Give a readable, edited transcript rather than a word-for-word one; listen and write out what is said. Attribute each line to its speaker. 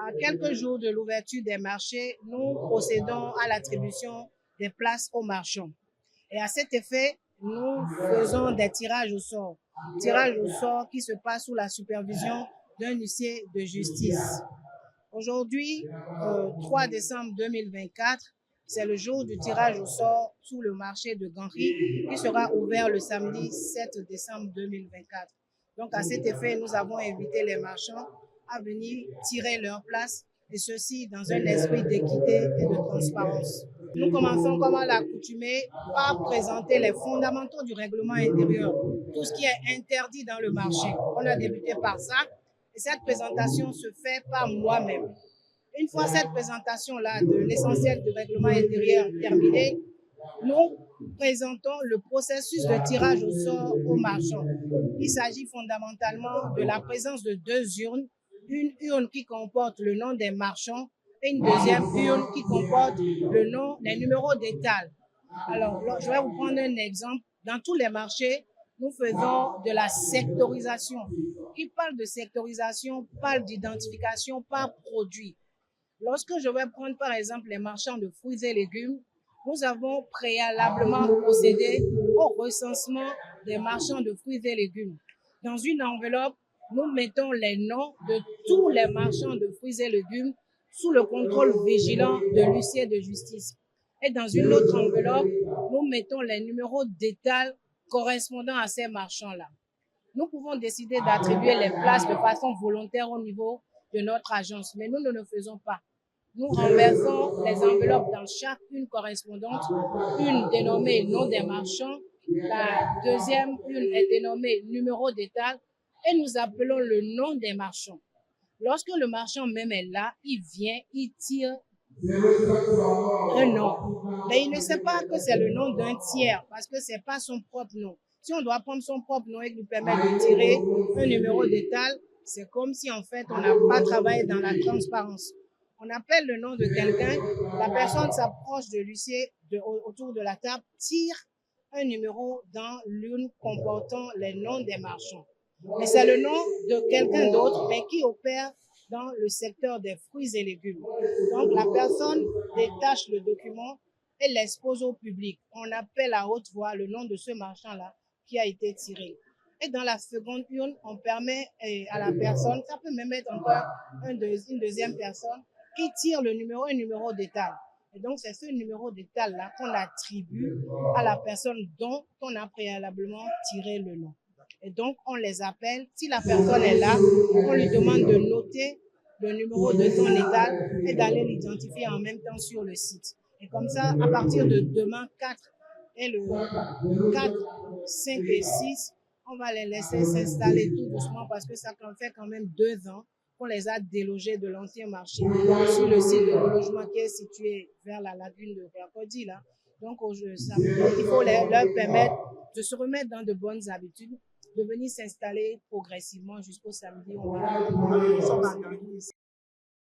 Speaker 1: À quelques jours de l'ouverture des marchés, nous procédons à l'attribution des places aux marchands. Et à cet effet, nous faisons des tirages au sort. Tirages au sort qui se passent sous la supervision d'un huissier de justice. Aujourd'hui, 3 décembre 2024, c'est le jour du tirage au sort sous le marché de Ganry qui sera ouvert le samedi 7 décembre 2024. Donc, à cet effet, nous avons invité les marchands à venir tirer leur place et ceci dans un esprit d'équité et de transparence. Nous commençons comme à l'accoutumée par présenter les fondamentaux du règlement intérieur, tout ce qui est interdit dans le marché. On a débuté par ça et cette présentation se fait par moi-même. Une fois cette présentation-là de l'essentiel du règlement intérieur terminée, nous présentons le processus de tirage au sort aux marchands. Il s'agit fondamentalement de la présence de 2 urnes, une urne qui comporte le nom des marchands et une deuxième urne qui comporte le nom des numéros d'étal. Alors, je vais vous prendre un exemple. Dans tous les marchés, nous faisons de la sectorisation. Qui parle de sectorisation parle d'identification par produit. Lorsque je vais prendre par exemple les marchands de fruits et légumes, nous avons préalablement procédé au recensement des marchands de fruits et légumes. Dans une enveloppe, nous mettons les noms de tous les marchands de fruits et légumes sous le contrôle vigilant de l'huissier de justice. Et dans une autre enveloppe, nous mettons les numéros d'étal correspondant à ces marchands-là. Nous pouvons décider d'attribuer les places de façon volontaire au niveau de notre agence, mais nous ne le faisons pas. Nous renversons les enveloppes dans chacune correspondante, une dénommée nom des marchands, la deuxième, une est dénommée numéro d'étal, et nous appelons le nom des marchands. Lorsque le marchand même est là, il vient, il tire un nom. Mais il ne sait pas que c'est le nom d'un tiers, parce que ce n'est pas son propre nom. Si on doit prendre son propre nom et lui permettre de tirer un numéro d'étal, c'est comme si en fait on n'a pas travaillé dans la transparence. On appelle le nom de quelqu'un, la personne s'approche de l'huissier autour de la table, tire un numéro dans l'urne comportant les noms des marchands. Mais c'est le nom de quelqu'un d'autre, mais qui opère dans le secteur des fruits et légumes. Donc la personne détache le document et l'expose au public. On appelle à haute voix le nom de ce marchand-là qui a été tiré. Et dans la seconde urne, on permet à la personne, ça peut même être encore une deuxième personne, qui tire le numéro, un numéro d'étal. Et donc, c'est ce numéro d'étal-là qu'on attribue à la personne dont on a préalablement tiré le nom. Et donc, on les appelle. Si la personne est là, on lui demande de noter le numéro de son étal et d'aller l'identifier en même temps sur le site. Et comme ça, à partir de demain 4 et le 4, 5 et 6, on va les laisser s'installer tout doucement parce que ça fait quand même 2 ans qu'on les a délogés de l'ancien marché sur le site de relogement qui est situé vers la lagune de Racodi, là. Donc, il faut leur permettre de se remettre dans de bonnes habitudes, de venir s'installer progressivement jusqu'au samedi. On va